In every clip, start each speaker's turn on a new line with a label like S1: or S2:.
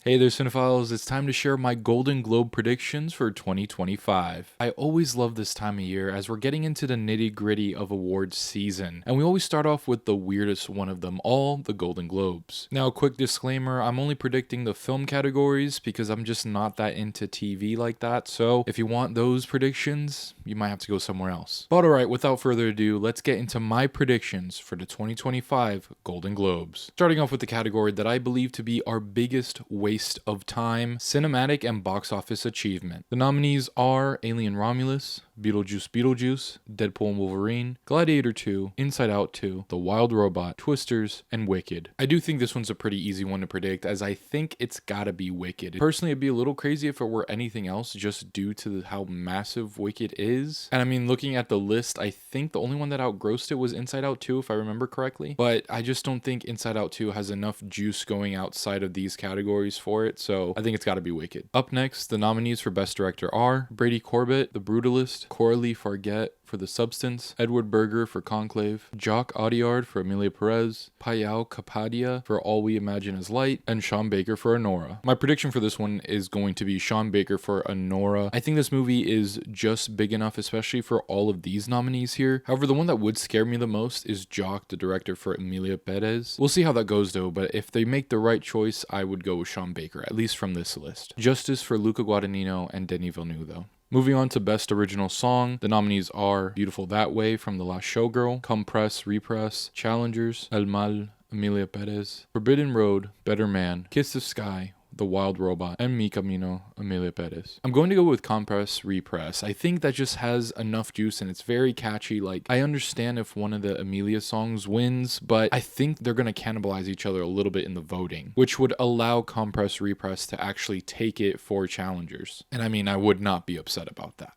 S1: Hey there, cinephiles. It's time to share my Golden Globe predictions for 2025. I always love this time of year as we're getting into the nitty-gritty of awards season, and we always start off with the weirdest one of them all, the Golden Globes. Now, quick disclaimer, I'm only predicting the film categories because I'm just not that into TV like that, so if you want those predictions, you might have to go somewhere else. But alright, without further ado, let's get into my predictions for the 2025 Golden Globes. Starting off with the category that I believe to be our biggest waste of time, cinematic and box office achievement. The nominees are Alien Romulus, Beetlejuice, Deadpool and Wolverine, Gladiator 2, Inside Out 2, The Wild Robot, Twisters, and Wicked. I do think this one's a pretty easy one to predict, as I think it's gotta be Wicked. Personally, it'd be a little crazy if it were anything else, just due to how massive Wicked is. And I mean, looking at the list, I think the only one that outgrossed it was Inside Out 2, if I remember correctly. But I just don't think Inside Out 2 has enough juice going outside of these categories for it, so I think it's gotta be Wicked. Up next, the nominees for Best Director are Brady Corbett, The Brutalist, Coralie Farguet for The Substance, Edward Berger for Conclave, Jock Audiard for Emilia Perez, Payal Kapadia for All We Imagine Is Light, and Sean Baker for Anora. My prediction for this one is going to be Sean Baker for Anora. I think this movie is just big enough, especially for all of these nominees here. However, the one that would scare me the most is Jock, the director for Emilia Perez. We'll see how that goes though, but if they make the right choice, I would go with Sean Baker, at least from this list. Justice for Luca Guadagnino and Denis Villeneuve though. Moving on to Best Original Song, the nominees are Beautiful That Way from The Last Showgirl, Compress, Repress, Challengers, El Mal, Emilia Perez, Forbidden Road, Better Man, Kiss the Sky, The Wild Robot, and Mi Camino, Emilia Perez. I'm going to go with Compress, Repress. I think that just has enough juice and it's very catchy. Like, I understand if one of the Emilia songs wins, but I think they're going to cannibalize each other a little bit in the voting, which would allow Compress, Repress to actually take it for Challengers. And I mean, I would not be upset about that.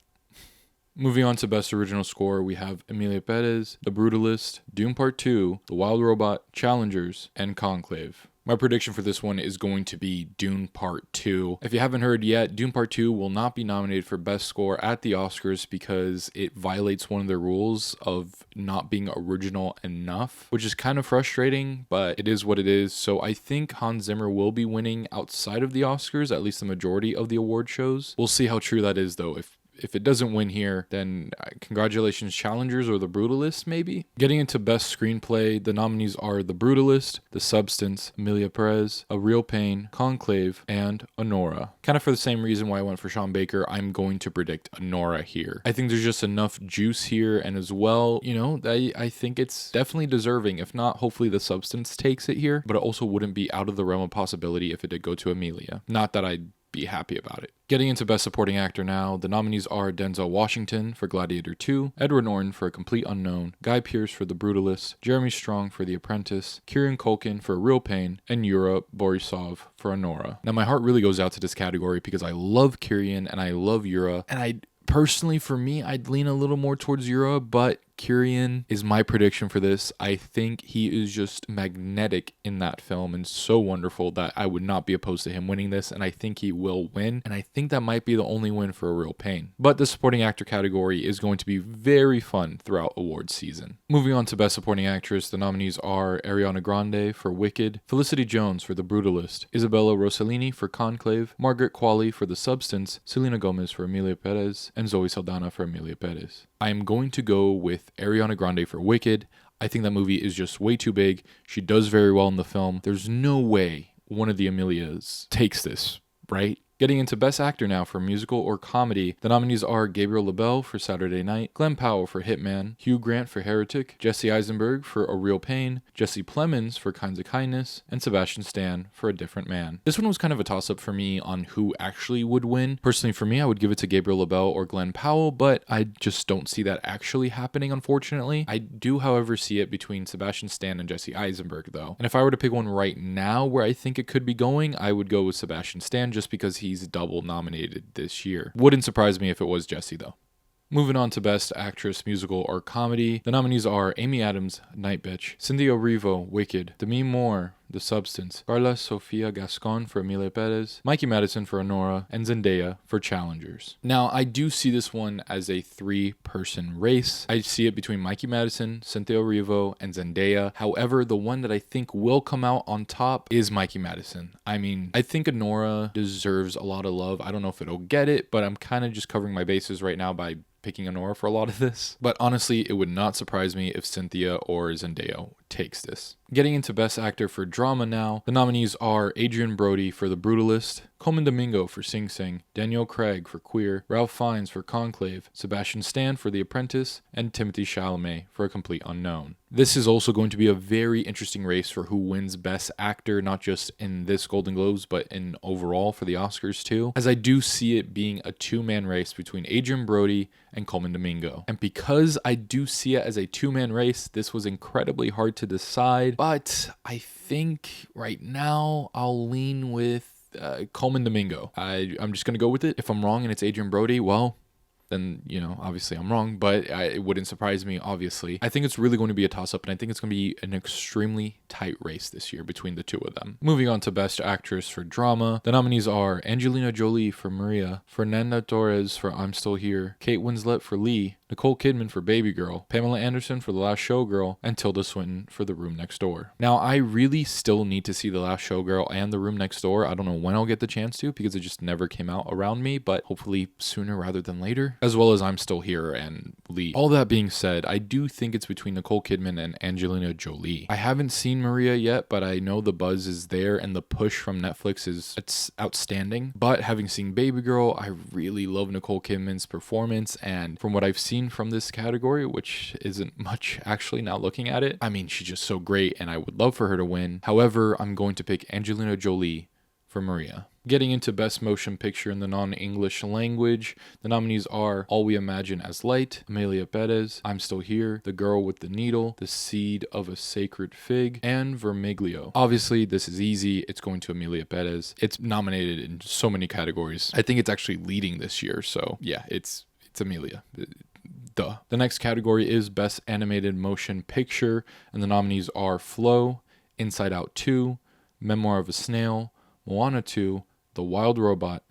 S1: Moving on to Best Original Score, we have Emilia Perez, The Brutalist, Dune Part 2, The Wild Robot, Challengers, and Conclave. My prediction for this one is going to be Dune Part 2. If you haven't heard yet, Dune Part 2 will not be nominated for Best Score at the Oscars because it violates one of the rules of not being original enough, which is kind of frustrating, but it is what it is. So I think Hans Zimmer will be winning outside of the Oscars, at least the majority of the award shows. We'll see how true that is though. If it doesn't win here, then congratulations Challengers or The Brutalist maybe. Getting into Best Screenplay, the nominees are The Brutalist, The Substance, Emilia Perez, A Real Pain, Conclave, and Anora. Kind of for the same reason why I went for Sean Baker, I'm going to predict Anora here. I think there's just enough juice here, and as well, you know, I think it's definitely deserving. If not, hopefully The Substance takes it here, but it also wouldn't be out of the realm of possibility if it did go to Emilia. Not that I'd be happy about it. Getting into Best Supporting Actor now, the nominees are Denzel Washington for Gladiator 2, Edward Norton for A Complete Unknown, Guy Pearce for The Brutalist, Jeremy Strong for The Apprentice, Kieran Culkin for Real Pain, and Yura Borisov for Anora. Now my heart really goes out to this category because I love Kieran and I love Yura, and personally, for me, I'd lean a little more towards Yura, but Kieran is my prediction for this. I think he is just magnetic in that film and so wonderful that I would not be opposed to him winning this, and I think he will win, and I think that might be the only win for A Real Pain. But the supporting actor category is going to be very fun throughout awards season. Moving on to Best Supporting Actress, the nominees are Ariana Grande for Wicked, Felicity Jones for The Brutalist, Isabella Rossellini for Conclave, Margaret Qualley for The Substance, Selena Gomez for Emilia Perez, and Zoe Saldana for Emilia Perez. I am going to go with Ariana Grande for Wicked. I think that movie is just way too big. She does very well in the film. There's no way one of the Emilias takes this, right? Getting into Best Actor now for Musical or Comedy, the nominees are Gabriel LaBelle for Saturday Night, Glenn Powell for Hitman, Hugh Grant for Heretic, Jesse Eisenberg for A Real Pain, Jesse Plemons for Kinds of Kindness, and Sebastian Stan for A Different Man. This one was kind of a toss-up for me on who actually would win. Personally for me, I would give it to Gabriel LaBelle or Glenn Powell, but I just don't see that actually happening, unfortunately. I do, however, see it between Sebastian Stan and Jesse Eisenberg, though. And if I were to pick one right now where I think it could be going, I would go with Sebastian Stan just because he's double nominated this year. Wouldn't surprise me if it was Jesse though. Moving on to Best Actress, Musical or Comedy, the nominees are Amy Adams, Night Bitch, Cynthia Erivo, Wicked, Demi Moore, The Substance, Carla Sofia Gascon for Emilia Perez, Mikey Madison for Honora, and Zendaya for Challengers. Now, I do see this one as a 3-person race. I see it between Mikey Madison, Cynthia Erivo, and Zendaya. However, the one that I think will come out on top is Mikey Madison. I mean, I think Honora deserves a lot of love. I don't know if it'll get it, but I'm kind of just covering my bases right now by picking Honora for a lot of this. But honestly, it would not surprise me if Cynthia or Zendaya takes this. Getting into Best Actor for Drama now, the nominees are Adrian Brody for The Brutalist, Colman Domingo for Sing Sing, Daniel Craig for Queer, Ralph Fiennes for Conclave, Sebastian Stan for The Apprentice, and Timothée Chalamet for A Complete Unknown. This is also going to be a very interesting race for who wins Best Actor, not just in this Golden Globes, but in overall for the Oscars too, as I do see it being a 2-man race between Adrian Brody and Colman Domingo. And because I do see it as a 2-man race, this was incredibly hard to decide, but I think right now I'll lean with Colman Domingo. I'm just going to go with it. If I'm wrong and it's Adrian Brody, well, then, you know, obviously I'm wrong, but it wouldn't surprise me, obviously. I think it's really going to be a toss-up, and I think it's going to be an extremely tight race this year between the two of them. Moving on to Best Actress for Drama, the nominees are Angelina Jolie for Maria, Fernanda Torres for I'm Still Here, Kate Winslet for Lee, Nicole Kidman for Baby Girl, Pamela Anderson for The Last Showgirl, and Tilda Swinton for The Room Next Door. Now, I really still need to see The Last Showgirl and The Room Next Door. I don't know when I'll get the chance to because it just never came out around me, but hopefully sooner rather than later, as well as I'm Still Here and Lee. All that being said, I do think it's between Nicole Kidman and Angelina Jolie. I haven't seen Maria yet, but I know the buzz is there and the push from Netflix it's outstanding. But having seen Baby Girl, I really love Nicole Kidman's performance, and from what I've seen from this category, which isn't much actually now looking at it, I mean, she's just so great and I would love for her to win. However, I'm going to pick Angelina Jolie for Maria. Getting into Best Motion Picture in the non-English language, the nominees are All We Imagine as Light, Emilia Perez, I'm Still Here, The Girl with the Needle, The Seed of a Sacred Fig, and Vermiglio. Obviously, this is easy. It's going to Emilia Perez. It's nominated in so many categories. I think it's actually leading this year, so yeah, it's Emilia. Duh. The next category is Best Animated Motion Picture, and the nominees are Flow, Inside Out 2, Memoir of a Snail, Moana 2, The Wild Robot,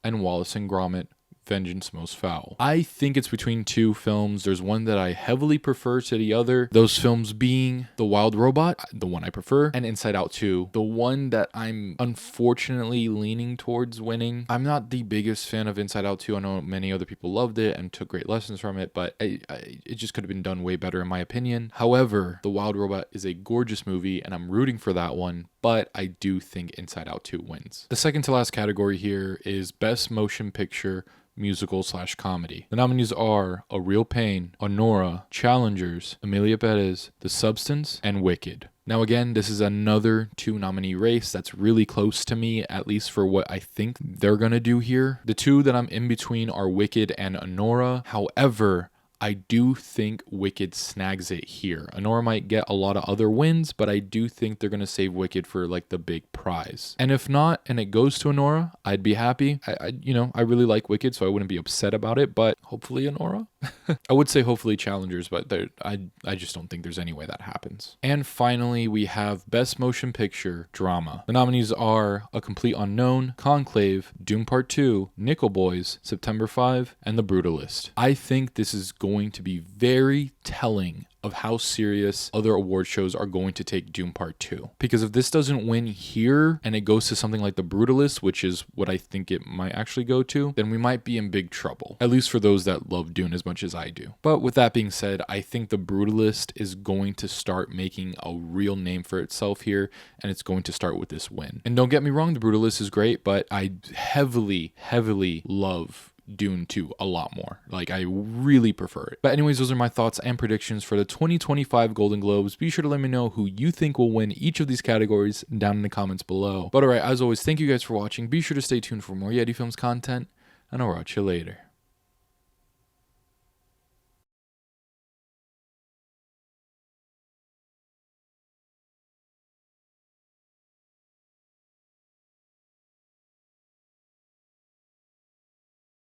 S1: and Wallace and Gromit: Vengeance Most Foul. I think it's between two films. There's one that I heavily prefer to the other. Those films being The Wild Robot, the one I prefer, and Inside Out 2, the one that I'm unfortunately leaning towards winning. I'm not the biggest fan of Inside Out 2. I know many other people loved it and took great lessons from it, but it just could have been done way better in my opinion. However, The Wild Robot is a gorgeous movie and I'm rooting for that one, but I do think Inside Out 2 wins. The second to last category here is Best Motion Picture Musical/Comedy. The nominees are A Real Pain, Honora, Challengers, Emilia Perez, The Substance, and Wicked. Now again, this is another 2-nominee race that's really close to me, at least for what I think they're gonna do here. The two that I'm in between are Wicked and Honora. However, I do think Wicked snags it here. Honora might get a lot of other wins, but I do think they're going to save Wicked for like the big prize. And if not, and it goes to Honora, I'd be happy. I really like Wicked, so I wouldn't be upset about it, but hopefully Honora. I would say hopefully Challengers, but I just don't think there's any way that happens. And finally, we have Best Motion Picture Drama. The nominees are A Complete Unknown, Conclave, Doom Part 2, Nickel Boys, September 5, and The Brutalist. I think this is going to be very telling of how serious other award shows are going to take Doom Part 2. Because if this doesn't win here and it goes to something like The Brutalist, which is what I think it might actually go to, then we might be in big trouble. At least for those that love Dune as much as I do. But with that being said, I think The Brutalist is going to start making a real name for itself here, and it's going to start with this win. And don't get me wrong, The Brutalist is great, but I heavily love Dune 2 a lot more. Like, I really prefer it. But anyways, those are my thoughts and predictions for the 2025 Golden Globes. Be sure to let me know who you think will win each of these categories down in the comments below. But alright, as always, thank you guys for watching. Be sure to stay tuned for more Yeti Films content, and I'll watch you later.